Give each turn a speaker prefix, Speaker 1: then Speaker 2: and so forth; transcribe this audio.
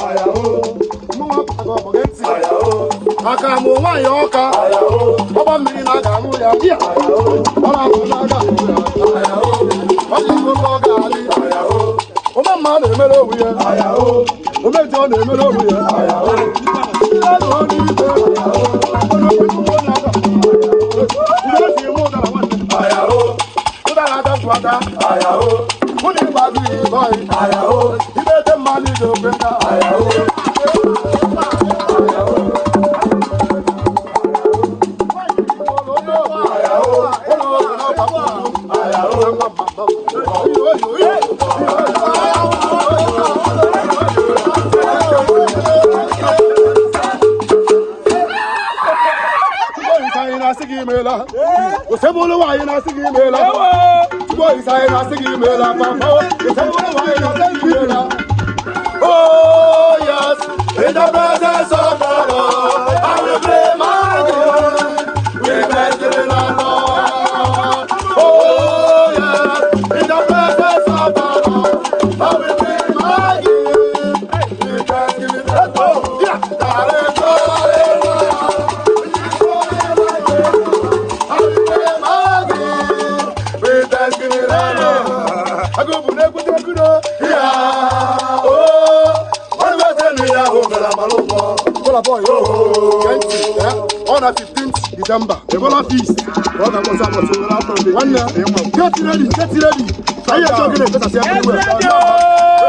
Speaker 1: Mụnwa pụtago ọbọge ntị. Aka mụ nwaanyị ọka. Ọba mmiri na-aga amụ ya di ya. Ọ na-abụ na-aga amụ ya. Ọ bụ nwoke ọ ga-adị. Ome mma na-emere owu ya. Omeji ọ na-emere owu ya. Ndị na-anụ ọnụ ibe. Onye okwu n'ugbo na-aga. Uwe si eme ụdara nwanne. Ụdara adapụ ada. Mụna ịgba agụ iyi bọyị. Ibe ede mmadụ ije ofe nka. Osebolo wa ina sigi mela. Tubo isa ina sigi mela. Papa. Osebolo wa ina sigi mela. Oh yes, in the presence of the Lord, I will play my game. We bless the Lord. Oh yes, in the presence of the Lord, I will play my game. We bless the Lord. Yeah, on the 15th December, Ebola feast. One get ready, get ready. I am talking about everywhere.